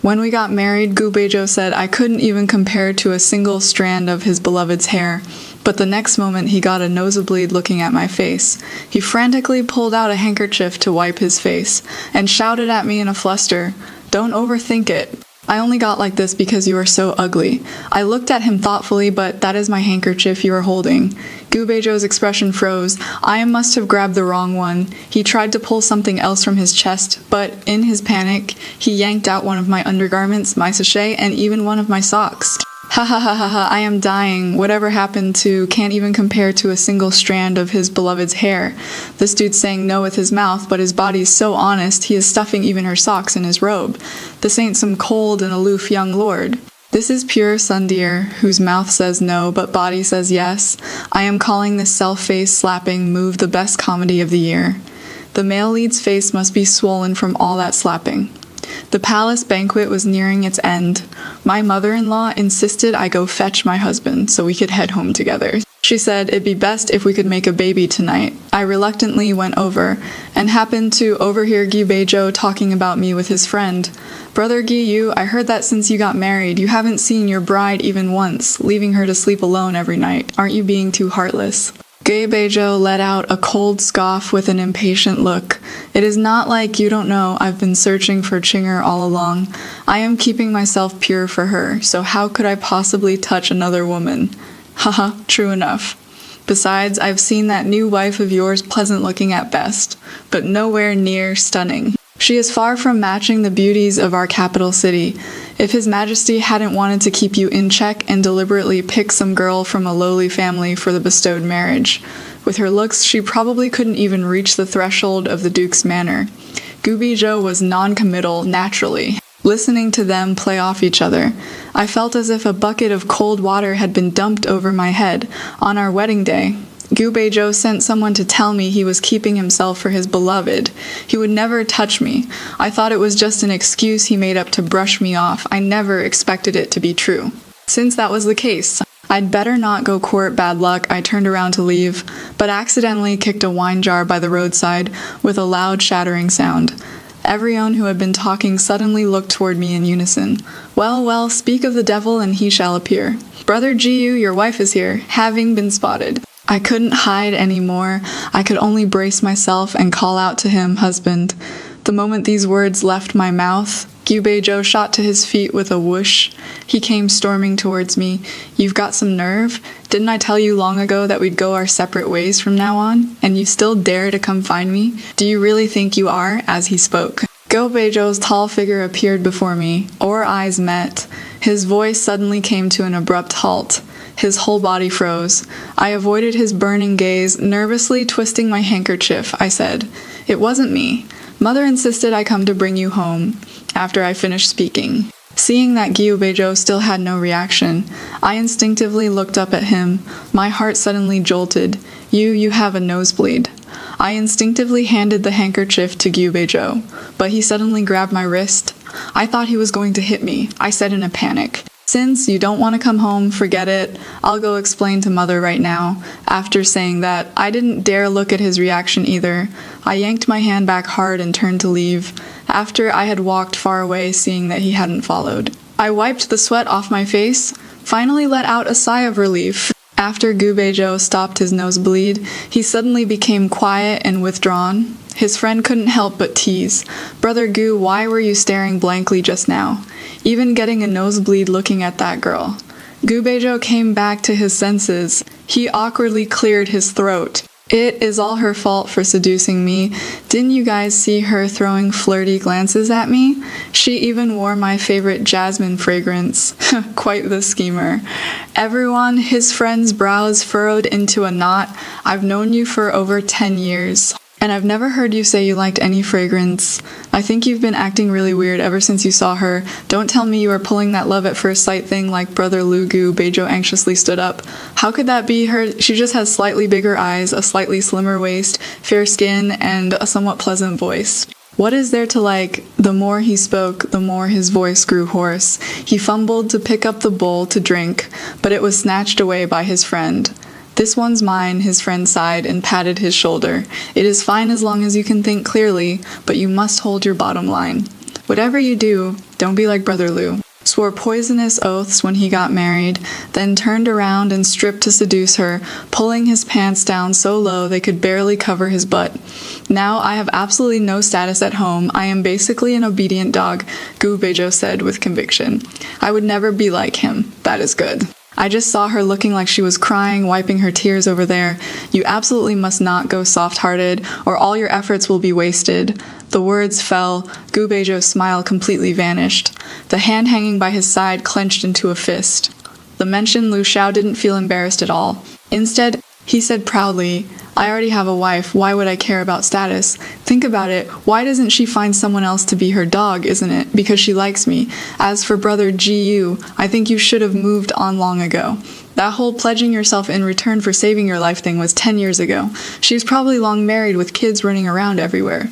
When we got married, Gubejo said I couldn't even compare to a single strand of his beloved's hair, but the next moment he got a nosebleed looking at my face. He frantically pulled out a handkerchief to wipe his face, and shouted at me in a fluster, "Don't overthink it. I only got like this because you are so ugly." I looked at him thoughtfully, but that is my handkerchief you are holding. Gubejo's expression froze. I must have grabbed the wrong one. He tried to pull something else from his chest, but in his panic, he yanked out one of my undergarments, my sachet, and even one of my socks. Ha ha ha ha ha, I am dying. Whatever happened to can't even compare to a single strand of his beloved's hair. This dude's saying no with his mouth, but his body's so honest, he is stuffing even her socks in his robe. This ain't some cold and aloof young lord. This is pure Sundeer, whose mouth says no, but body says yes. I am calling this self-face slapping move the best comedy of the year. The male lead's face must be swollen from all that slapping. The palace banquet was nearing its end. My mother-in-law insisted I go fetch my husband so we could head home together. She said it'd be best if we could make a baby tonight. I reluctantly went over, and happened to overhear Gubejo talking about me with his friend. "Brother Giyu, I heard that since you got married, you haven't seen your bride even once, leaving her to sleep alone every night. Aren't you being too heartless?" Gubejo let out a cold scoff with an impatient look. "It is not like you don't know I've been searching for Chinger all along. I am keeping myself pure for her, so how could I possibly touch another woman?" Haha, true enough. Besides, I've seen that new wife of yours pleasant looking at best, but nowhere near stunning. She is far from matching the beauties of our capital city. If His Majesty hadn't wanted to keep you in check and deliberately pick some girl from a lowly family for the bestowed marriage. With her looks, she probably couldn't even reach the threshold of the Duke's manor. Gubejo was non-committal naturally. Listening to them play off each other, I felt as if a bucket of cold water had been dumped over my head. On our wedding day, Gubejo sent someone to tell me he was keeping himself for his beloved. He would never touch me. I thought it was just an excuse he made up to brush me off. I never expected it to be true. Since that was the case, I'd better not go court bad luck. I turned around to leave, but accidentally kicked a wine jar by the roadside with a loud shattering sound. Everyone who had been talking suddenly looked toward me in unison. "Well, well, speak of the devil and he shall appear. Brother Giyu, your wife is here, having been spotted." I couldn't hide anymore. I could only brace myself and call out to him, "Husband." The moment these words left my mouth, Gubejo shot to his feet with a whoosh. He came storming towards me. "You've got some nerve? Didn't I tell you long ago that we'd go our separate ways from now on? And you still dare to come find me? Do you really think you are?" As he spoke, Gubejo's tall figure appeared before me. Our eyes met. His voice suddenly came to an abrupt halt. His whole body froze. I avoided his burning gaze, nervously twisting my handkerchief. I said, "It wasn't me. Mother insisted I come to bring you home." After I finished speaking, seeing that Gubejo still had no reaction, I instinctively looked up at him. My heart suddenly jolted. You have a nosebleed." I instinctively handed the handkerchief to Gubejo, but he suddenly grabbed my wrist. I thought he was going to hit me. I said in a panic, "Since you don't want to come home, forget it. I'll go explain to Mother right now." After saying that, I didn't dare look at his reaction either. I yanked my hand back hard and turned to leave, after I had walked far away, seeing that he hadn't followed. I wiped the sweat off my face, finally let out a sigh of relief. After Gubejo stopped his nosebleed, he suddenly became quiet and withdrawn. His friend couldn't help but tease, "Brother Gu, why were you staring blankly just now? Even getting a nosebleed looking at that girl." Gubejo came back to his senses. He awkwardly cleared his throat. "It is all her fault for seducing me. Didn't you guys see her throwing flirty glances at me? She even wore my favorite jasmine fragrance." Quite the schemer. Everyone, his friend's brows furrowed into a knot. "I've known you for over 10 years. And I've never heard you say you liked any fragrance. I think you've been acting really weird ever since you saw her. Don't tell me you are pulling that love at first sight thing like Brother Lugu." Bejo anxiously stood up. "How could that be her? She just has slightly bigger eyes, a slightly slimmer waist, fair skin, and a somewhat pleasant voice." What is there to like? The more he spoke, the more his voice grew hoarse. He fumbled to pick up the bowl to drink, but it was snatched away by his friend. "This one's mine," his friend sighed and patted his shoulder. "It is fine as long as you can think clearly, but you must hold your bottom line. Whatever you do, don't be like Brother Lou. Swore poisonous oaths when he got married, then turned around and stripped to seduce her, pulling his pants down so low they could barely cover his butt. Now I have absolutely no status at home. I am basically an obedient dog, Gu Beijo said with conviction. I would never be like him. That is good. I just saw her looking like she was crying, wiping her tears over there. You absolutely must not go soft-hearted, or all your efforts will be wasted. The words fell. Gu Beijo's smile completely vanished. The hand hanging by his side clenched into a fist. The mentioned Lu Xiao didn't feel embarrassed at all. Instead, he said proudly, I already have a wife, why would I care about status? Think about it, why doesn't she find someone else to be her dog, isn't it? Because she likes me. As for brother GU, I think you should have moved on long ago. That whole pledging yourself in return for saving your life thing was 10 years ago. She's probably long married with kids running around everywhere.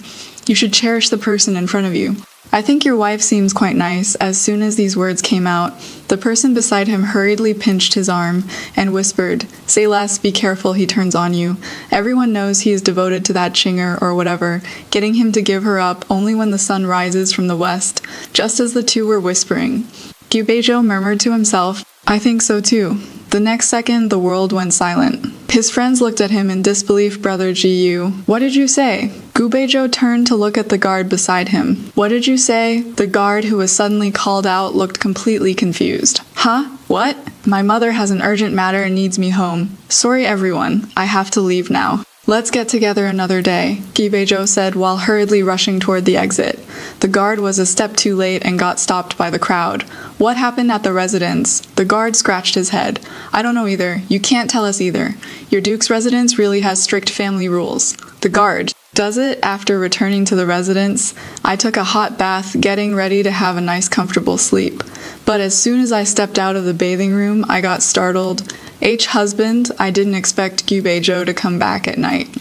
You should cherish the person in front of you. I think your wife seems quite nice. As soon as these words came out, the person beside him hurriedly pinched his arm and whispered, Say less, be careful, he turns on you. Everyone knows he is devoted to that chinger or whatever, getting him to give her up only when the sun rises from the west, just as the two were whispering. Gu Beijo murmured to himself, I think so too. The next second, the world went silent. His friends looked at him in disbelief. Brother GU. What did you say? Gu Beijo turned to look at the guard beside him. What did you say? The guard, who was suddenly called out, looked completely confused. Huh? What? My mother has an urgent matter and needs me home. Sorry everyone, I have to leave now. Let's get together another day, Gu Beijo said while hurriedly rushing toward the exit. The guard was a step too late and got stopped by the crowd. What happened at the residence? The guard scratched his head. I don't know either. You can't tell us either. Your duke's residence really has strict family rules. The guard. Does it? After returning to the residence, I took a hot bath, getting ready to have a nice comfortable sleep. But as soon as I stepped out of the bathing room, I got startled. Husband, I didn't expect Gu Beijo to come back at night.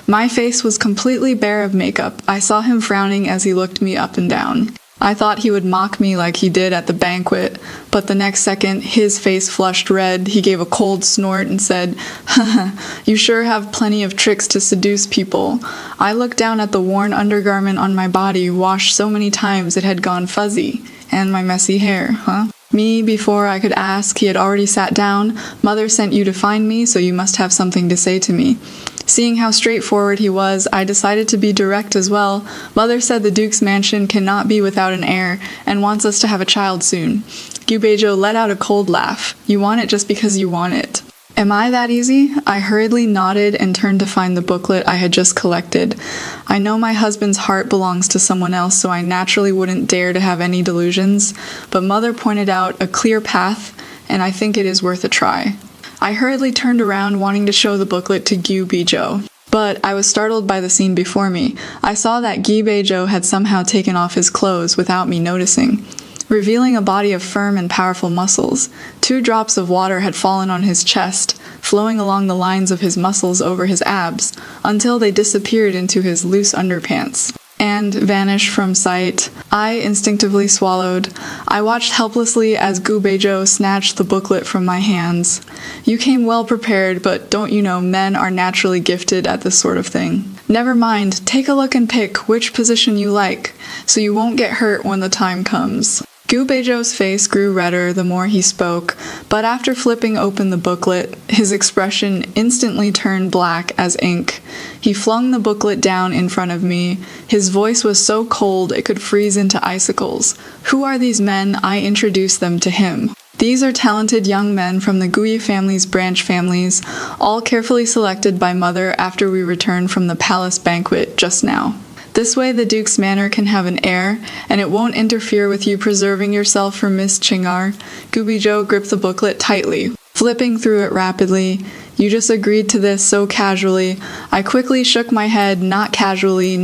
My face was completely bare of makeup. I saw him frowning as he looked me up and down. I thought he would mock me like he did at the banquet, but the next second, his face flushed red, he gave a cold snort and said, Haha, you sure have plenty of tricks to seduce people. I looked down at the worn undergarment on my body, washed so many times it had gone fuzzy, and my messy hair, huh? Me, before I could ask, he had already sat down. Mother sent you to find me, so you must have something to say to me. Seeing how straightforward he was, I decided to be direct as well. Mother said the Duke's mansion cannot be without an heir, and wants us to have a child soon. Gu Beijo let out a cold laugh. You want it just because you want it. Am I that easy? I hurriedly nodded and turned to find the booklet I had just collected. I know my husband's heart belongs to someone else, so I naturally wouldn't dare to have any delusions, but Mother pointed out a clear path, and I think it is worth a try. I hurriedly turned around, wanting to show the booklet to Gu Beijo. But I was startled by the scene before me. I saw that Gu Beijo had somehow taken off his clothes without me noticing, revealing a body of firm and powerful muscles. 2 drops of water had fallen on his chest, flowing along the lines of his muscles over his abs, until they disappeared into his loose underpants, and vanished from sight. I instinctively swallowed. I watched helplessly as Gu Beijo snatched the booklet from my hands. You came well prepared, but don't you know men are naturally gifted at this sort of thing. Never mind, take a look and pick which position you like, so you won't get hurt when the time comes. Gu Beijo's face grew redder the more he spoke, but after flipping open the booklet, his expression instantly turned black as ink. He flung the booklet down in front of me. His voice was so cold it could freeze into icicles. Who are these men? I introduced them to him. These are talented young men from the Guyi family's branch families, all carefully selected by Mother after we returned from the palace banquet just now. This way the Duke's manor can have an heir, and it won't interfere with you preserving yourself from Miss Chingar. Gu Beijo gripped the booklet tightly, flipping through it rapidly. You just agreed to this so casually. I quickly shook my head, not casually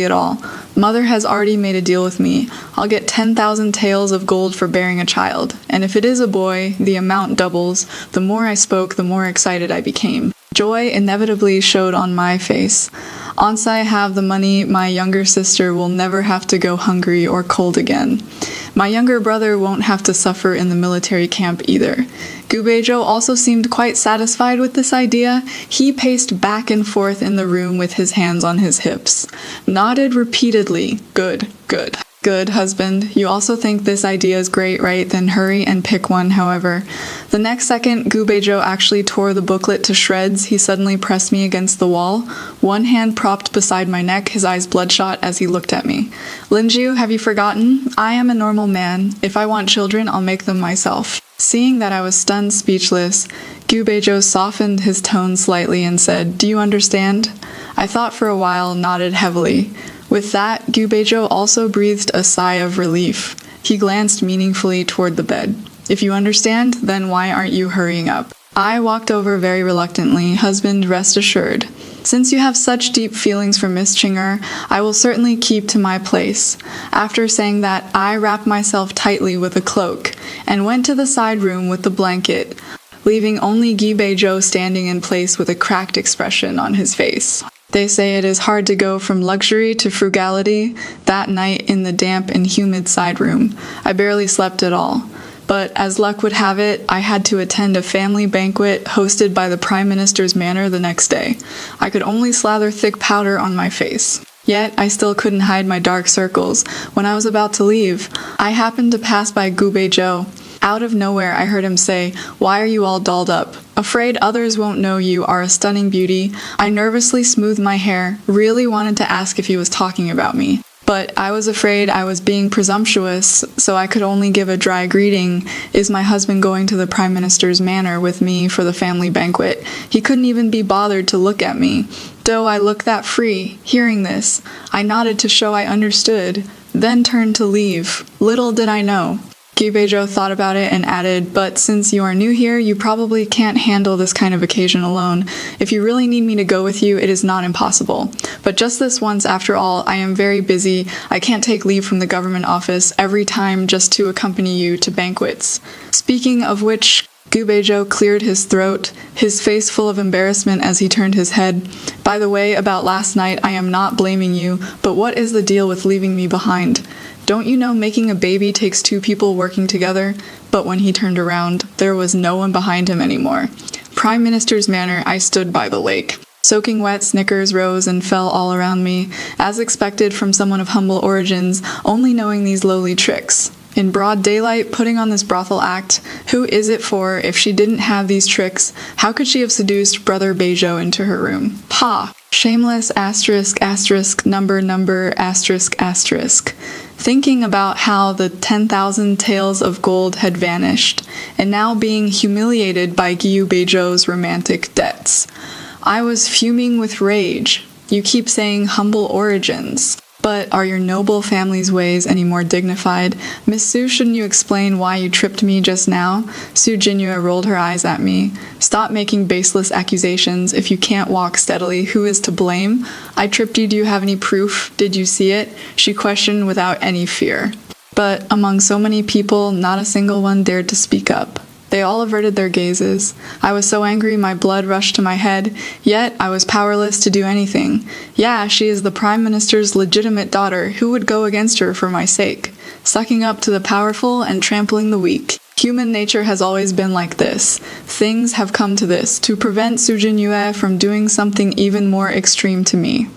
at all. Mother has already made a deal with me. I'll get 10,000 taels of gold for bearing a child, and if it is a boy, the amount doubles. The more I spoke, the more excited I became. Joy inevitably showed on my face. Once I have the money, my younger sister will never have to go hungry or cold again. My younger brother won't have to suffer in the military camp either. Gu Beijo also seemed quite satisfied with this idea. He paced back and forth in the room with his hands on his hips, nodded repeatedly. Good. good, husband. You also think this idea is great, right? Then hurry and pick one, however. The next second, Gubejo actually tore the booklet to shreds. He suddenly pressed me against the wall, one hand propped beside my neck, his eyes bloodshot as he looked at me. Linju, have you forgotten? I am a normal man. If I want children, I'll make them myself. Seeing that I was stunned speechless, Gubejo softened his tone slightly and said, "Do you understand?" I thought for a while, nodded heavily. With that, Gubejo also breathed a sigh of relief. He glanced meaningfully toward the bed. "If you understand, then why aren't you hurrying up?" I walked over very reluctantly. "Husband, rest assured. Since you have such deep feelings for Miss Chinger, I will certainly keep to my place." After saying that, I wrapped myself tightly with a cloak and went to the side room with the blanket, leaving only Gubejo standing in place with a cracked expression on his face. They say it is hard to go from luxury to frugality. That night in the damp and humid side room, I barely slept at all. But as luck would have it, I had to attend a family banquet hosted by the Prime Minister's manor the next day. I could only slather thick powder on my face. Yet, I still couldn't hide my dark circles. When I was about to leave, I happened to pass by Gubejo. Out of nowhere, I heard him say, "Why are you all dolled up? Afraid others won't know you are a stunning beauty." I nervously smoothed my hair, really wanted to ask if he was talking about me. But I was afraid I was being presumptuous, so I could only give a dry greeting. "Is my husband going to the Prime Minister's manor with me for the family banquet?" He couldn't even be bothered to look at me, though I looked that free. Hearing this, I nodded to show I understood, then turned to leave. Little did I know. Gubejo thought about it and added, "But since you are new here, you probably can't handle this kind of occasion alone. If you really need me to go with you, it is not impossible. But just this once, after all, I am very busy. I can't take leave from the government office every time just to accompany you to banquets." Speaking of which, Gubejo cleared his throat, his face full of embarrassment as he turned his head. "By the way, about last night, I am not blaming you, but what is the deal with leaving me behind? Don't you know making a baby takes two people working together?" But when he turned around, there was no one behind him anymore. Prime Minister's manor, I stood by the lake. Soaking wet snickers rose and fell all around me, as expected from someone of humble origins, only knowing these lowly tricks. In broad daylight, putting on this brothel act, who is it for? If she didn't have these tricks, how could she have seduced Brother Bejo into her room? Pah! Shameless asterisk asterisk number asterisk asterisk. Thinking about how the 10,000 taels of gold had vanished, and now being humiliated by Gubejo's romantic debts. I was fuming with rage. You keep saying humble origins. But are your noble family's ways any more dignified? Miss Su, shouldn't you explain why you tripped me just now? Su Jinhua rolled her eyes at me. Stop making baseless accusations. If you can't walk steadily, who is to blame? I tripped you. Do you have any proof? Did you see it? She questioned without any fear. But among so many people, not a single one dared to speak up. They all averted their gazes. I was so angry my blood rushed to my head, yet I was powerless to do anything. Yeah, she is the Prime Minister's legitimate daughter. Who would go against her for my sake? Sucking up to the powerful and trampling the weak. Human nature has always been like this. Things have come to this, to prevent Su Jinhua from doing something even more extreme to me.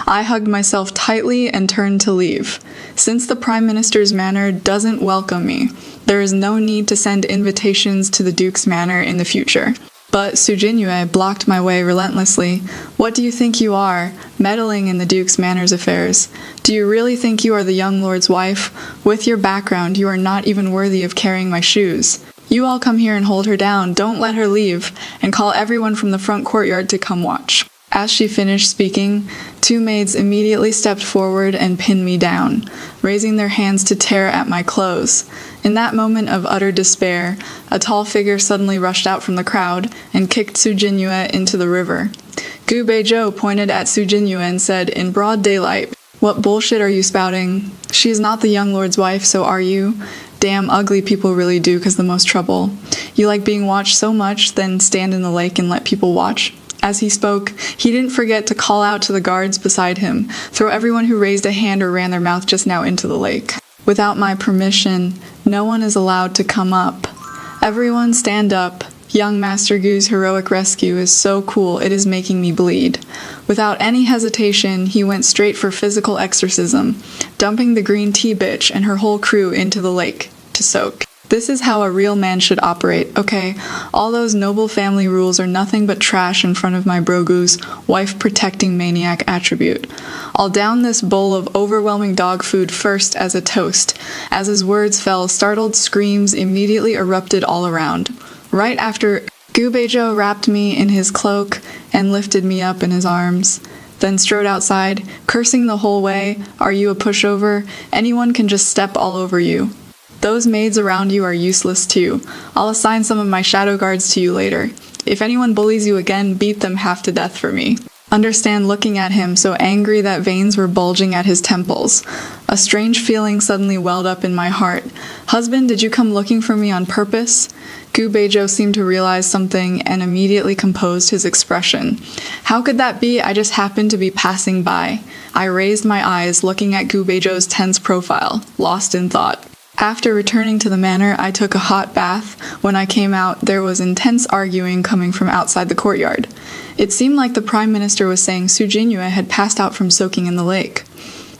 I hugged myself tightly and turned to leave. Since the Prime Minister's manor doesn't welcome me, there is no need to send invitations to the Duke's manor in the future. But Su Jinhua blocked my way relentlessly. What do you think you are, meddling in the Duke's manor's affairs? Do you really think you are the young lord's wife? With your background, you are not even worthy of carrying my shoes. You all come here and hold her down, don't let her leave, and call everyone from the front courtyard to come watch. As she finished speaking, two maids immediately stepped forward and pinned me down, raising their hands to tear at my clothes. In that moment of utter despair, a tall figure suddenly rushed out from the crowd and kicked Su Jinhua into the river. Gubejo pointed at Su Jinhua and said, in broad daylight, "What bullshit are you spouting? She is not the young lord's wife, so are you? Damn ugly people really do cause the most trouble. You like being watched so much, then stand in the lake and let people watch." As he spoke, he didn't forget to call out to the guards beside him, "Throw everyone who raised a hand or ran their mouth just now into the lake. Without my permission, no one is allowed to come up. Everyone stand up. Young Master Gu's heroic rescue is so cool, it is making me bleed. Without any hesitation, he went straight for physical exorcism, dumping the green tea bitch and her whole crew into the lake to soak. This is how a real man should operate, okay? All those noble family rules are nothing but trash in front of my Brogu's wife-protecting maniac attribute. I'll down this bowl of overwhelming dog food first as a toast. As his words fell, startled screams immediately erupted all around. Right after, Gu Beijo wrapped me in his cloak and lifted me up in his arms, then strode outside, cursing the whole way, "Are you a pushover? Anyone can just step all over you. Those maids around you are useless too. I'll assign some of my shadow guards to you later. If anyone bullies you again, beat them half to death for me." Understand looking at him, so angry that veins were bulging at his temples. A strange feeling suddenly welled up in my heart. "Husband, did you come looking for me on purpose?" Gu Beijo seemed to realize something and immediately composed his expression. "How could that be? I just happened to be passing by." I raised my eyes, looking at Gu Beijo's tense profile, lost in thought. After returning to the manor, I took a hot bath. When I came out, there was intense arguing coming from outside the courtyard. It seemed like the Prime Minister was saying Su Jinyue had passed out from soaking in the lake.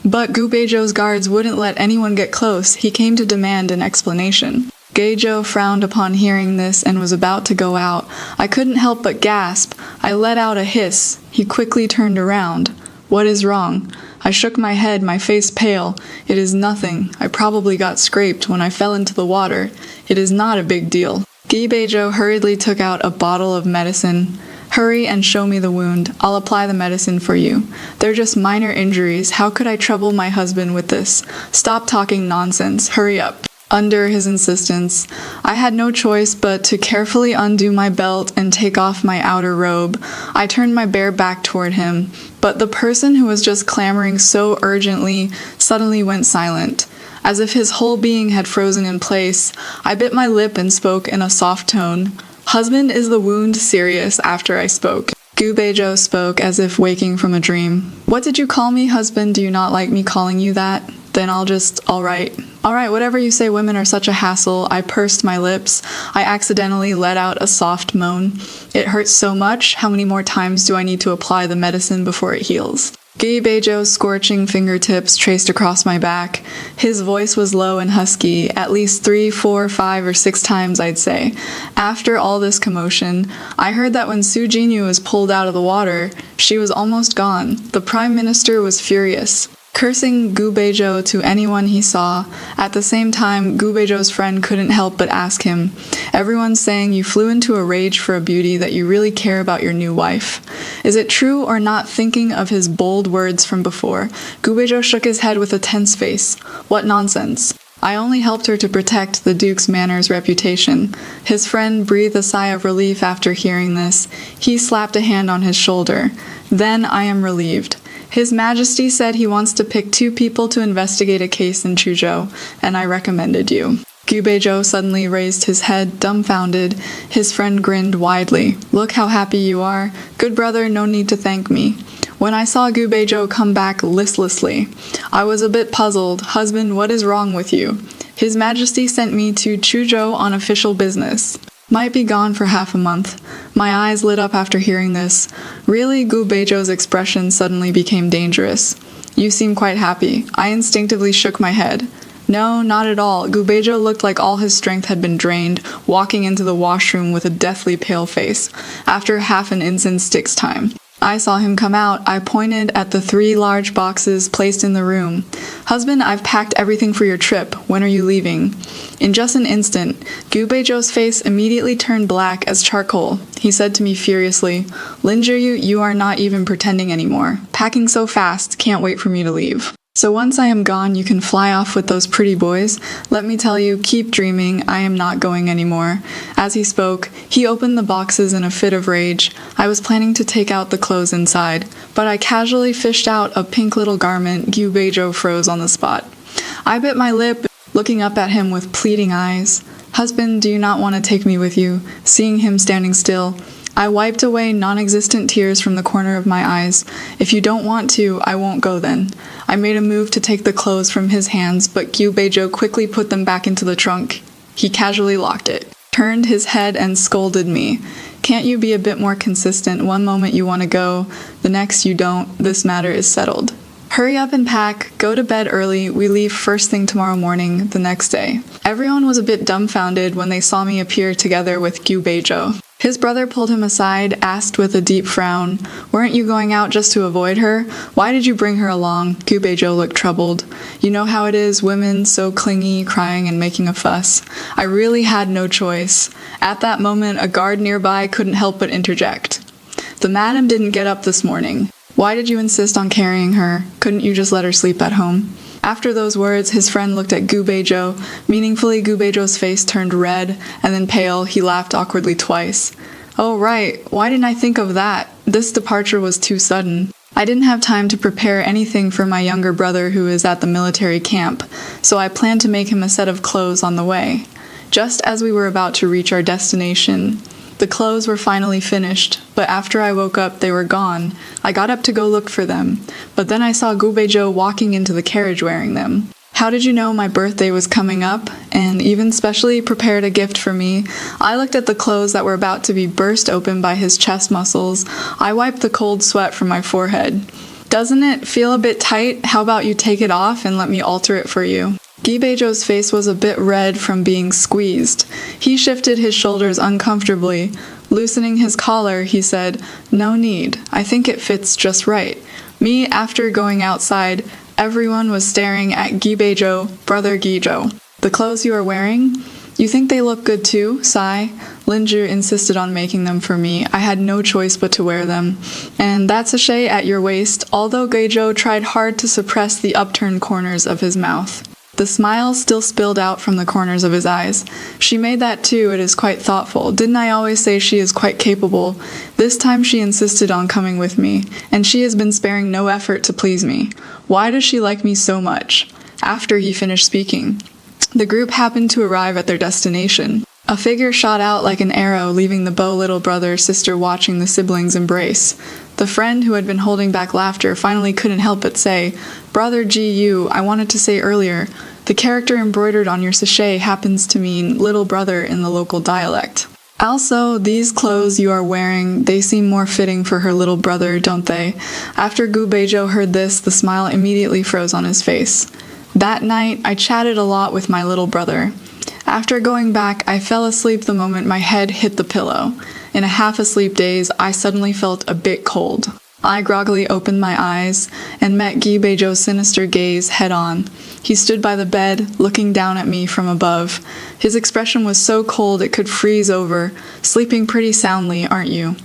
But Gu Beijo's guards wouldn't let anyone get close. He came to demand an explanation. Geijo frowned upon hearing this and was about to go out. I couldn't help but gasp. I let out a hiss. He quickly turned around. "What is wrong?" I shook my head, my face pale. "It is nothing. I probably got scraped when I fell into the water. It is not a big deal." Gu Beijo hurriedly took out a bottle of medicine. "Hurry and show me the wound. I'll apply the medicine for you. They're just minor injuries. How could I trouble my husband with this? Stop talking nonsense. Hurry up." Under his insistence, I had no choice but to carefully undo my belt and take off my outer robe. I turned my bare back toward him, but the person who was just clamoring so urgently suddenly went silent. As if his whole being had frozen in place, I bit my lip and spoke in a soft tone. "Husband, is the wound serious?" After I spoke, Gu Beijo spoke as if waking from a dream. "What did you call me, husband? Do you not like me calling you that? Then I'll just, all right, whatever you say. Women are such a hassle." I pursed my lips. I accidentally let out a soft moan. "It hurts so much. How many more times do I need to apply the medicine before it heals?" Gu Beijo's scorching fingertips traced across my back. His voice was low and husky, at least 3, 4, 5, or 6 times, I'd say. After all this commotion, I heard that when Su Jinyue was pulled out of the water, she was almost gone. The Prime Minister was furious, cursing Gu Beijo to anyone he saw. At the same time, Gu Beijo's friend couldn't help but ask him, "Everyone's saying you flew into a rage for a beauty, that you really care about your new wife. Is it true or not?" Thinking of his bold words from before, Gu Beijo shook his head with a tense face. "What nonsense. I only helped her to protect the Duke's manor's reputation." His friend breathed a sigh of relief after hearing this. He slapped a hand on his shoulder. "Then I am relieved. His Majesty said he wants to pick 2 people to investigate a case in Chuzhou, and I recommended you." Gu Beijo suddenly raised his head, dumbfounded. His friend grinned widely. "Look how happy you are. Good brother, no need to thank me." When I saw Gu Beijo come back listlessly, I was a bit puzzled. "Husband, what is wrong with you?" "His Majesty sent me to Chuzhou on official business. Might be gone for half a month." My eyes lit up after hearing this. Really, Gu Beijo's expression suddenly became dangerous. "You seem quite happy." I instinctively shook my head. "No, not at all." Gu Beijo looked like all his strength had been drained, walking into the washroom with a deathly pale face. After half an incense stick's time, I saw him come out. I pointed at the 3 large boxes placed in the room. "Husband, I've packed everything for your trip. When are you leaving?" In just an instant, Gu Beijo's face immediately turned black as charcoal. He said to me furiously, "Lin Zhiyu, you are not even pretending anymore. Packing so fast, can't wait for me to leave. So once I am gone, you can fly off with those pretty boys. Let me tell you, keep dreaming, I am not going anymore." As he spoke, he opened the boxes in a fit of rage. I was planning to take out the clothes inside, but I casually fished out a pink little garment. Gu Beijo froze on the spot. I bit my lip, looking up at him with pleading eyes. "Husband, do you not want to take me with you?" Seeing him standing still, I wiped away non-existent tears from the corner of my eyes. "If you don't want to, I won't go then." I made a move to take the clothes from his hands, but Gu Beijo quickly put them back into the trunk. He casually locked it. turned his head and scolded me. Can't you be a bit more consistent? One moment you want to go, the next you don't. This matter is settled. Hurry up and pack, go to bed early, we leave first thing tomorrow morning, the next day. Everyone was a bit dumbfounded when they saw me appear together with Gyubejo. His brother pulled him aside, asked with a deep frown, "Weren't you going out just to avoid her? Why did you bring her along?" Gyubejo looked troubled. "You know how it is, women, so clingy, crying and making a fuss. I really had no choice." At that moment, a guard nearby couldn't help but interject. "The madam didn't get up this morning. Why did you insist on carrying her? Couldn't you just let her sleep at home?" After those words, his friend looked at Gyubejo. Meaningfully, Gyubejo's face turned red, and then pale. He laughed awkwardly twice. "Oh, right. Why didn't I think of that? This departure was too sudden. I didn't have time to prepare anything for my younger brother who is at the military camp, so I planned to make him a set of clothes on the way." Just as we were about to reach our destination, the clothes were finally finished, but after I woke up, they were gone. I got up to go look for them, but then I saw Gyubejo walking into the carriage wearing them. "How did you know my birthday was coming up, and even specially prepared a gift for me?" I looked at the clothes that were about to be burst open by his chest muscles. I wiped the cold sweat from my forehead. "Doesn't it feel a bit tight? How about you take it off and let me alter it for you?" Gyubejo's face was a bit red from being squeezed. He shifted his shoulders uncomfortably. Loosening his collar, he said, "No need. I think it fits just right." Me, after going outside, everyone was staring at Gyubejo, brother Gijo. "The clothes you are wearing? You think they look good too, Sai?" Linju insisted on making them for me. I had no choice but to wear them. "And that sachet at your waist," although Gyubejo tried hard to suppress the upturned corners of his mouth. The smile still spilled out from the corners of his eyes. "She made that too, it is quite thoughtful. Didn't I always say she is quite capable?" This time she insisted on coming with me, and she has been sparing no effort to please me. Why does she like me so much? After he finished speaking, the group happened to arrive at their destination. A figure shot out like an arrow, leaving the beau little brother-sister watching the siblings embrace. The friend who had been holding back laughter finally couldn't help but say, "Brother G.U., I wanted to say earlier, the character embroidered on your sachet happens to mean little brother in the local dialect. Also, these clothes you are wearing, they seem more fitting for her little brother, don't they?" After Gyubejo heard this, the smile immediately froze on his face. That night, I chatted a lot with my little brother. After going back, I fell asleep the moment my head hit the pillow. In a half-asleep daze, I suddenly felt a bit cold. I groggily opened my eyes and met Gyubejo's sinister gaze head-on. He stood by the bed, looking down at me from above. His expression was so cold it could freeze over. "Sleeping pretty soundly, aren't you?"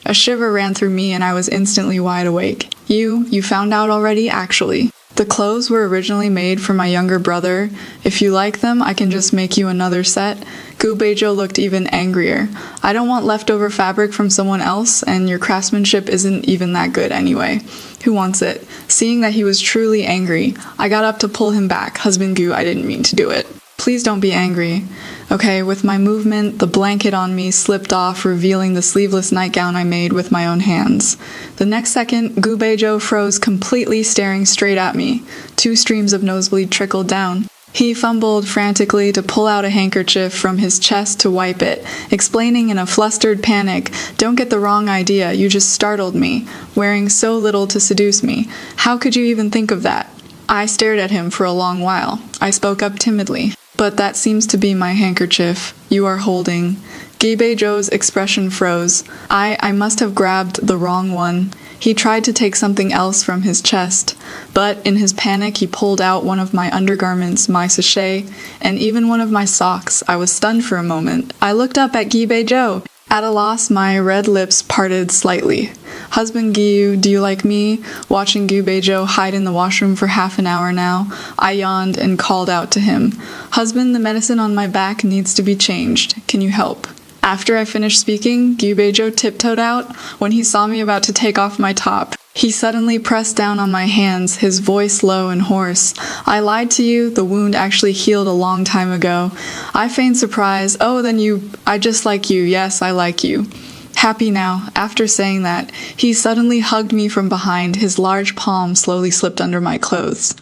A shiver ran through me and I was instantly wide awake. You found out already, actually. The clothes were originally made for my younger brother. If you like them, I can just make you another set. Gyubejo looked even angrier. "I don't want leftover fabric from someone else, and your craftsmanship isn't even that good anyway. Who wants it?" Seeing that he was truly angry, I got up to pull him back. "Husband Gu, I didn't mean to do it. Please don't be angry." Okay, with my movement, the blanket on me slipped off, revealing the sleeveless nightgown I made with my own hands. The next second, Gyubejo froze completely, staring straight at me. 2 streams of nosebleed trickled down. He fumbled frantically to pull out a handkerchief from his chest to wipe it, explaining in a flustered panic, "Don't get the wrong idea, you just startled me, wearing so little to seduce me. How could you even think of that?" I stared at him for a long while. I spoke up timidly. "But that seems to be my handkerchief you are holding." Gyubejo's expression froze. I must have grabbed the wrong one. He tried to take something else from his chest, but in his panic he pulled out one of my undergarments, my sachet, and even one of my socks. I was stunned for a moment. I looked up at Gyubejo. At a loss, my red lips parted slightly. "Husband Gyu, do you like me?" Watching Gyubejo hide in the washroom for half an hour now, I yawned and called out to him, "Husband, the medicine on my back needs to be changed. Can you help?" After I finished speaking, Gyubejo tiptoed out. When he saw me about to take off my top, he suddenly pressed down on my hands, his voice low and hoarse. "I lied to you, the wound actually healed a long time ago." I feigned surprise. "Oh, then I just like you, yes, I like you." Happy now. After saying that, he suddenly hugged me from behind, his large palm slowly slipped under my clothes,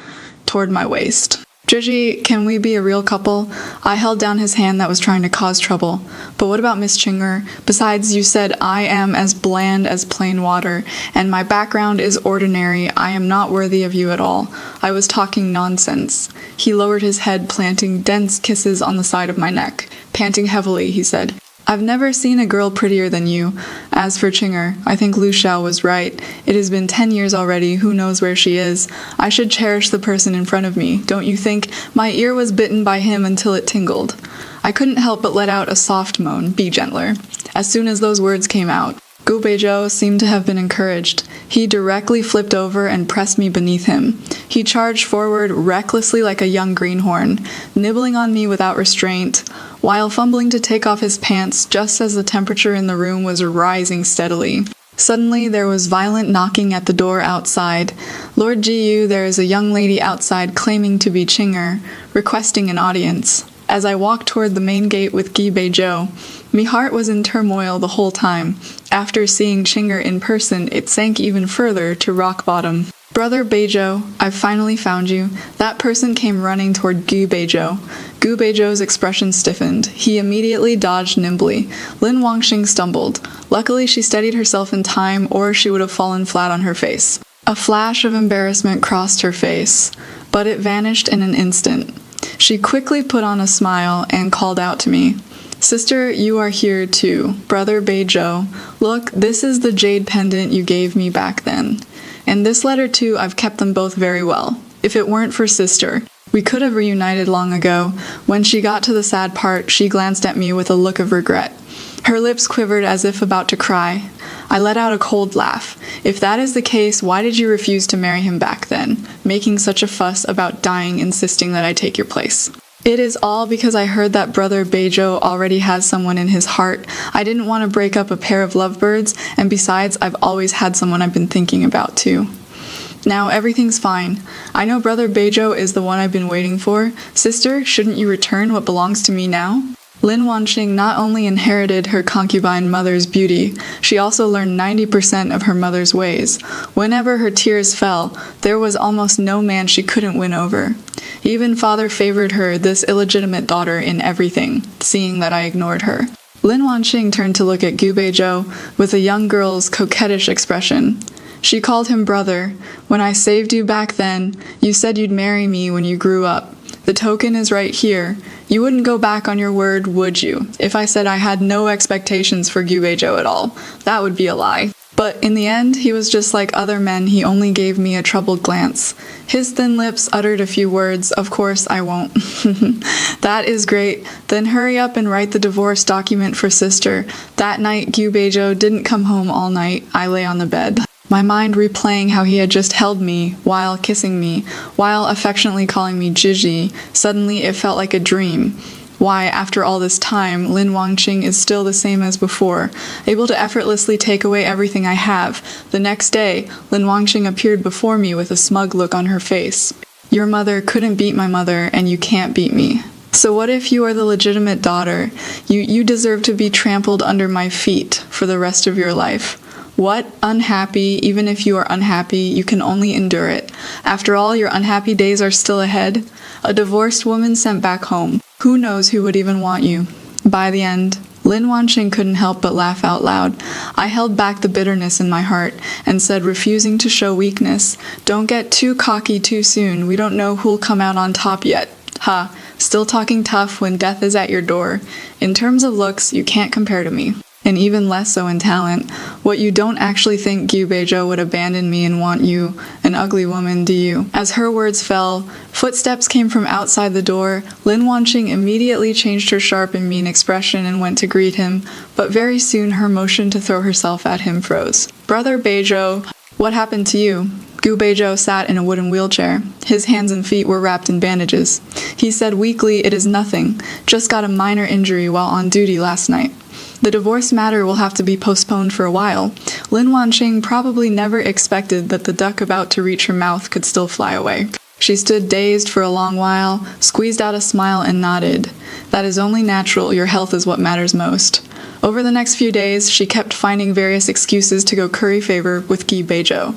toward my waist. Gigi, can we be a real couple? I held down his hand that was trying to cause trouble. But what about Miss Chinger? Besides, you said I am as bland as plain water, and my background is ordinary. I am not worthy of you at all. I was talking nonsense. He lowered his head, planting dense kisses on the side of my neck. Panting heavily, he said, I've never seen a girl prettier than you. As for Chinger, I think Lu Xiao was right. It has been 10 years already, who knows where she is. I should cherish the person in front of me, don't you think? My ear was bitten by him until it tingled. I couldn't help but let out a soft moan, be gentler. As soon as those words came out, Gu Beizhou seemed to have been encouraged. He directly flipped over and pressed me beneath him. He charged forward recklessly like a young greenhorn, nibbling on me without restraint, while fumbling to take off his pants just as the temperature in the room was rising steadily. Suddenly, there was violent knocking at the door outside. Lord Jiyu, there is a young lady outside claiming to be Chinger, requesting an audience. As I walked toward the main gate with Gu Beizhou, me heart was in turmoil the whole time. After seeing Chinger in person, it sank even further to rock bottom. Brother Beizhou, I've finally found you. That person came running toward Gu Beizhou. Gu Beizhou's expression stiffened. He immediately dodged nimbly. Lin Wangxing stumbled. Luckily, she steadied herself in time, or she would have fallen flat on her face. A flash of embarrassment crossed her face, but it vanished in an instant. She quickly put on a smile and called out to me, Sister, you are here too. Brother Beizhou, look, this is the jade pendant you gave me back then. And this letter too, I've kept them both very well. If it weren't for Sister, we could have reunited long ago. When she got to the sad part, she glanced at me with a look of regret. Her lips quivered as if about to cry. I let out a cold laugh. If that is the case, why did you refuse to marry him back then, making such a fuss about dying, insisting that I take your place? It is all because I heard that Brother Beizhou already has someone in his heart. I didn't want to break up a pair of lovebirds, and besides, I've always had someone I've been thinking about too. Now everything's fine. I know Brother Beizhou is the one I've been waiting for. Sister, shouldn't you return what belongs to me now? Lin Wangxing not only inherited her concubine mother's beauty, she also learned 90% of her mother's ways. Whenever her tears fell, there was almost no man she couldn't win over. Even father favored her, this illegitimate daughter, in everything, seeing that I ignored her. Lin Wangxing turned to look at Gu Beizhou with a young girl's coquettish expression. She called him brother. When I saved you back then, you said you'd marry me when you grew up. The token is right here. You wouldn't go back on your word, would you? If I said I had no expectations for Gu Beizhou at all, that would be a lie. But in the end, he was just like other men. He only gave me a troubled glance. His thin lips uttered a few words. Of course, I won't. That is great. Then hurry up and write the divorce document for Sister. That night, Gu Beizhou didn't come home all night. I lay on the bed, my mind replaying how he had just held me, while kissing me, while affectionately calling me Gigi. Suddenly it felt like a dream. Why, after all this time, Lin Wangxing is still the same as before, able to effortlessly take away everything I have. The next day, Lin Wangxing appeared before me with a smug look on her face. Your mother couldn't beat my mother, and you can't beat me. So what if you are the legitimate daughter? You deserve to be trampled under my feet for the rest of your life. What? Unhappy? Even if you are unhappy, you can only endure it. After all, your unhappy days are still ahead. A divorced woman sent back home. Who knows who would even want you? By the end, Lin Wangxing couldn't help but laugh out loud. I held back the bitterness in my heart and said, refusing to show weakness, don't get too cocky too soon. We don't know who'll come out on top yet. Ha, still talking tough when death is at your door. In terms of looks, you can't compare to me. And even less so in talent. What, you don't actually think Gu Beizhou would abandon me and want you, an ugly woman, do you? As her words fell, footsteps came from outside the door. Lin Wangxing immediately changed her sharp and mean expression and went to greet him, but very soon her motion to throw herself at him froze. Brother Beizhou, what happened to you? Gu Beizhou sat in a wooden wheelchair. His hands and feet were wrapped in bandages. He said weakly, it is nothing. Just got a minor injury while on duty last night. The divorce matter will have to be postponed for a while. Lin Wangxing probably never expected that the duck about to reach her mouth could still fly away. She stood dazed for a long while, squeezed out a smile and nodded. That is only natural, your health is what matters most. Over the next few days, she kept finding various excuses to go curry favor with Gu Beizhou.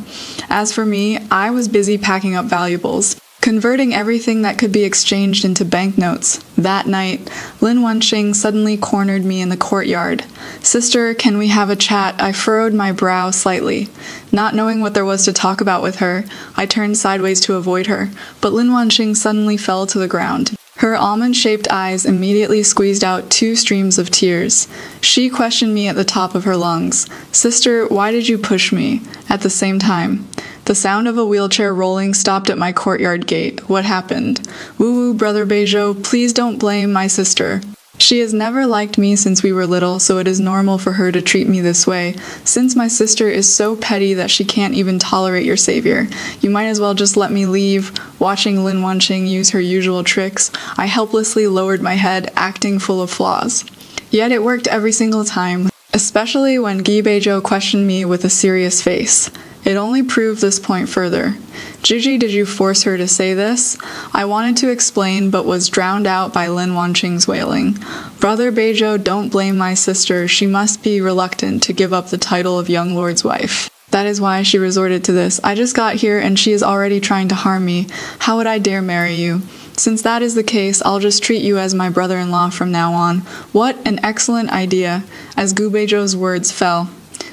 As for me, I was busy packing up valuables. converting everything that could be exchanged into banknotes. That night, Lin Wenqing suddenly cornered me in the courtyard. "Sister, can we have a chat?" I furrowed my brow slightly. Not knowing what there was to talk about with her, I turned sideways to avoid her, but Lin Wenqing suddenly fell to the ground. Her almond-shaped eyes immediately squeezed out 2 streams of tears. She questioned me at the top of her lungs. "Sister, why did you push me?" At the same time, the sound of a wheelchair rolling stopped at my courtyard gate. What happened? "Woo-woo, Brother Beijo, please don't blame my sister. She has never liked me since we were little, so it is normal for her to treat me this way. Since my sister is so petty that she can't even tolerate your savior, you might as well just let me leave." Watching Lin Wenqing use her usual tricks, I helplessly lowered my head, acting full of flaws. Yet it worked every single time, especially when Gi Beijo questioned me with a serious face. It only proved this point further. "Gigi, did you force her to say this?" I wanted to explain, but was drowned out by Lin Wenqing's wailing. "Brother Beijo, don't blame my sister. She must be reluctant to give up the title of young lord's wife. That is why she resorted to this. I just got here and she is already trying to harm me. How would I dare marry you? Since that is the case, I'll just treat you as my brother-in-law from now on." What an excellent idea. As Gu Beijo's words fell,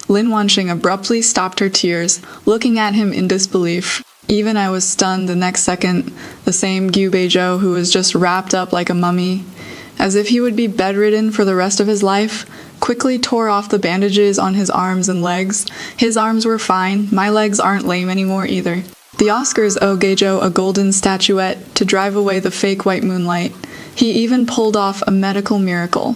Lin Wenqing abruptly stopped her tears, looking at him in disbelief. Even I was stunned the next second. The same Gu Beijo who was just wrapped up like a mummy, as if he would be bedridden for the rest of his life, quickly tore off the bandages on his arms and legs. His arms were fine, my legs aren't lame anymore either. The Oscars owe Geijo a golden statuette to drive away the fake white moonlight. He even pulled off a medical miracle.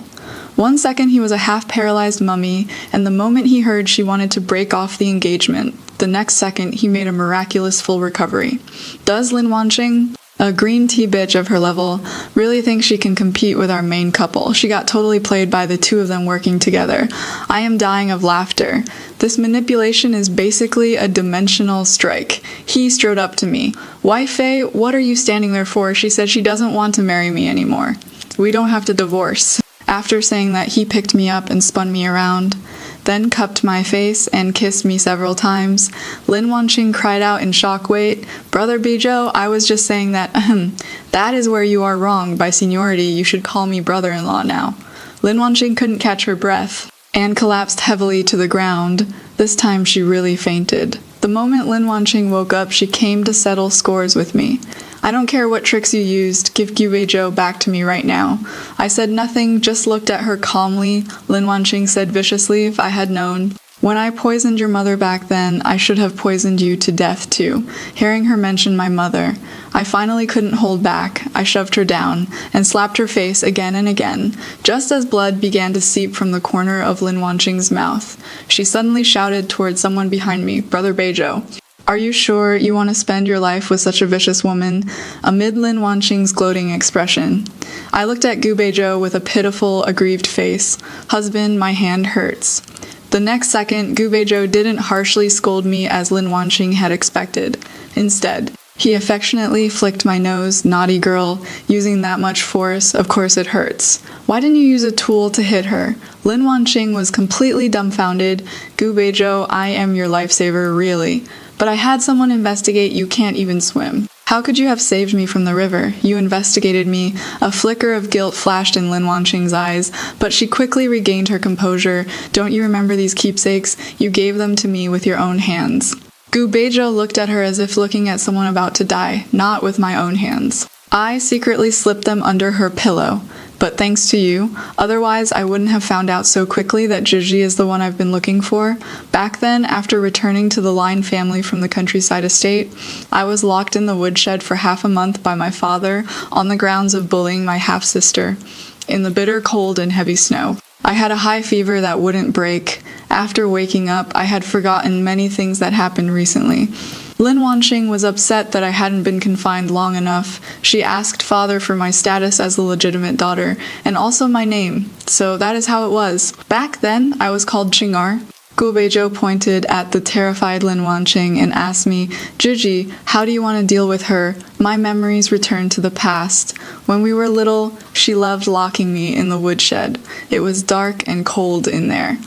1 second he was a half-paralyzed mummy, and the moment he heard she wanted to break off the engagement, the next second he made a miraculous full recovery. Does Lin Wenqing, a green tea bitch of her level, really think she can compete with our main couple? She got totally played by the 2 of them working together. I am dying of laughter. This manipulation is basically a dimensional strike. He strode up to me. "Wife Faye, what are you standing there for?" She said she doesn't want to marry me anymore. "We don't have to divorce." After saying that, he picked me up and spun me around, then cupped my face and kissed me several times. Lin Wenqing cried out in shock, "Wait, Brother Beijo, I was just saying that, that is where you are wrong. By seniority, you should call me brother-in-law now." Lin Wenqing couldn't catch her breath and collapsed heavily to the ground. This time she really fainted. The moment Lin Wenqing woke up, she came to settle scores with me. "I don't care what tricks you used, give Gu Beijo back to me right now." I said nothing, just looked at her calmly. Lin Wenqing said viciously, "If I had known. When I poisoned your mother back then, I should have poisoned you to death too." Hearing her mention my mother, I finally couldn't hold back. I shoved her down and slapped her face again and again, just as blood began to seep from the corner of Lin Wenqing's mouth. She suddenly shouted towards someone behind me, "Brother Beijo, are you sure you want to spend your life with such a vicious woman?" Amid Lin Wenqing's gloating expression, I looked at Gu Beijo with a pitiful, aggrieved face. "Husband, my hand hurts." The next second, Gu Beijo didn't harshly scold me as Lin Wenqing had expected. Instead, he affectionately flicked my nose. "Naughty girl, using that much force, of course it hurts. Why didn't you use a tool to hit her?" Lin Wenqing was completely dumbfounded. "Gu Beijo, I am your lifesaver, really. But I had someone investigate, you can't even swim. How could you have saved me from the river? You investigated me." A flicker of guilt flashed in Lin Wenqing's eyes, but she quickly regained her composure. "Don't you remember these keepsakes? You gave them to me with your own hands." Gu Beijo looked at her as if looking at someone about to die. "Not with my own hands. I secretly slipped them under her pillow. But thanks to you, otherwise I wouldn't have found out so quickly that Gigi is the one I've been looking for. Back then, after returning to the Line family from the countryside estate, I was locked in the woodshed for half a month by my father on the grounds of bullying my half-sister, in the bitter cold and heavy snow. I had a high fever that wouldn't break. After waking up, I had forgotten many things that happened recently. Lin Wenqing was upset that I hadn't been confined long enough. She asked father for my status as a legitimate daughter, and also my name. So that is how it was. Back then, I was called Chingar. Gu Beijo pointed at the terrified Lin Wenqing and asked me, "Gigi, how do you want to deal with her?" My memories returned to the past. When we were little, she loved locking me in the woodshed. It was dark and cold in there.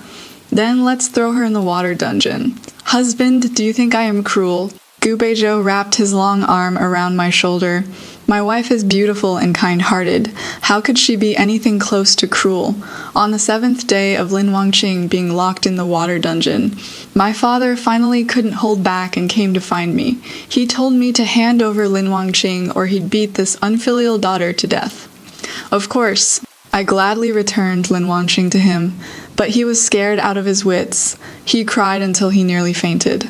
"Then let's throw her in the water dungeon." "Husband, do you think I am cruel?" Gubejo wrapped his long arm around my shoulder. My wife is beautiful and kind-hearted. How could she be anything close to cruel? On the 7th day of Lin Wangqing being locked in the water dungeon, my father finally couldn't hold back and came to find me. He told me to hand over Lin Wangqing or he'd beat this unfilial daughter to death. Of course, I gladly returned Lin Wangqing to him, but he was scared out of his wits. He cried until he nearly fainted.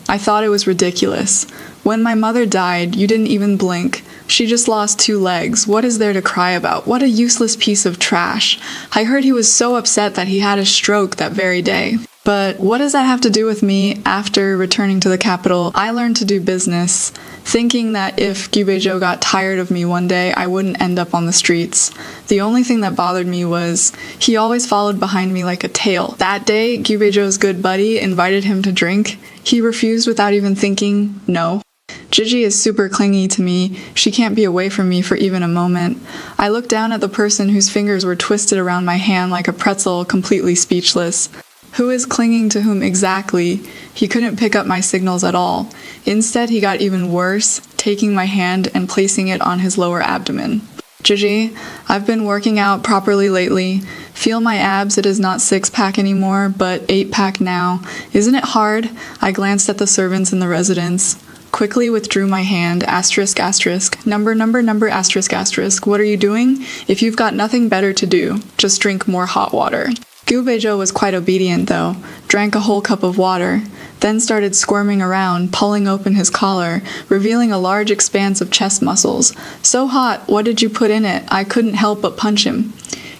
I thought it was ridiculous. When my mother died, you didn't even blink. She just lost 2 legs. What is there to cry about? What a useless piece of trash. I heard he was so upset that he had a stroke that very day. But what does that have to do with me? After returning to the capital, I learned to do business, thinking that if Gubejo got tired of me one day, I wouldn't end up on the streets. The only thing that bothered me was he always followed behind me like a tail. That day, Gubejo's good buddy invited him to drink. He refused without even thinking no. Gigi is super clingy to me. She can't be away from me for even a moment. I looked down at the person whose fingers were twisted around my hand like a pretzel, completely speechless. Who is clinging to whom exactly? He couldn't pick up my signals at all. Instead, he got even worse, taking my hand and placing it on his lower abdomen. Gigi, I've been working out properly lately. Feel my abs, it is not 6-pack anymore, but 8-pack now. Isn't it hard? I glanced at the servants in the residence. Quickly withdrew my hand, number, asterisk. What are you doing? If you've got nothing better to do, just drink more hot water. Gubejo was quite obedient though, drank a whole cup of water, then started squirming around, pulling open his collar, revealing a large expanse of chest muscles. So hot, what did you put in it? I couldn't help but punch him.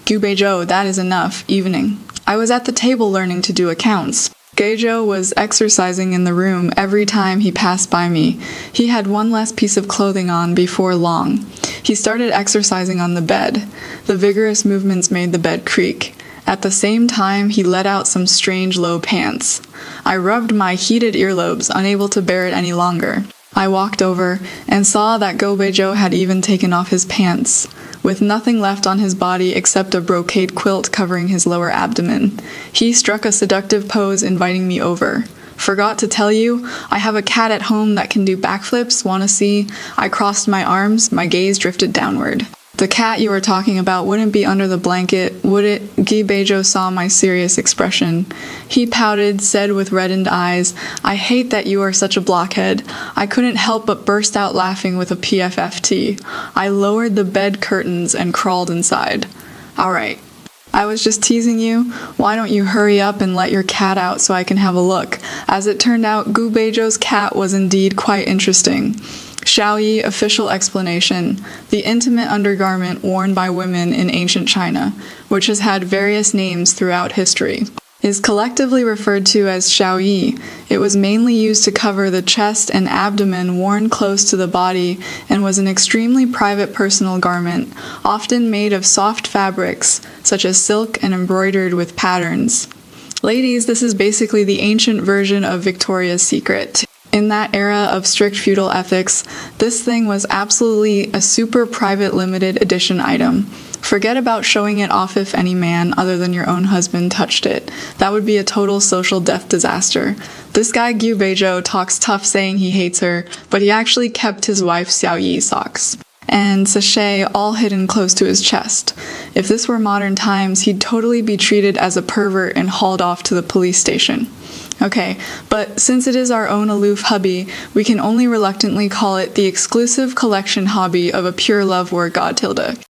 Gubejo, that is enough, evening. I was at the table learning to do accounts. Gubejo was exercising in the room every time he passed by me. He had one less piece of clothing on before long. He started exercising on the bed. The vigorous movements made the bed creak. At the same time, he let out some strange low pants. I rubbed my heated earlobes, unable to bear it any longer. I walked over and saw that Gubejo had even taken off his pants, with nothing left on his body except a brocade quilt covering his lower abdomen. He struck a seductive pose, inviting me over. Forgot to tell you, I have a cat at home that can do backflips. Wanna see? I crossed my arms, my gaze drifted downward. The cat you were talking about wouldn't be under the blanket, would it? Gubejo saw my serious expression. He pouted, said with reddened eyes, I hate that you are such a blockhead. I couldn't help but burst out laughing with a PFFT. I lowered the bed curtains and crawled inside. Alright. I was just teasing you. Why don't you hurry up and let your cat out so I can have a look? As it turned out, Gubejo's cat was indeed quite interesting. Xiaoyi official explanation: the intimate undergarment worn by women in ancient China, which has had various names throughout history, is collectively referred to as xiaoyi. It was mainly used to cover the chest and abdomen worn close to the body and was an extremely private personal garment, often made of soft fabrics, such as silk and embroidered with patterns. Ladies, this is basically the ancient version of Victoria's Secret. In that era of strict feudal ethics, this thing was absolutely a super private limited edition item. Forget about showing it off if any man other than your own husband touched it. That would be a total social death disaster. This guy Gubejo talks tough saying he hates her, but he actually kept his wife's xiaoyi socks and sachet all hidden close to his chest. If this were modern times, he'd totally be treated as a pervert and hauled off to the police station. Okay, but since it is our own aloof hubby, we can only reluctantly call it the exclusive collection hobby of a pure love war god Tilda.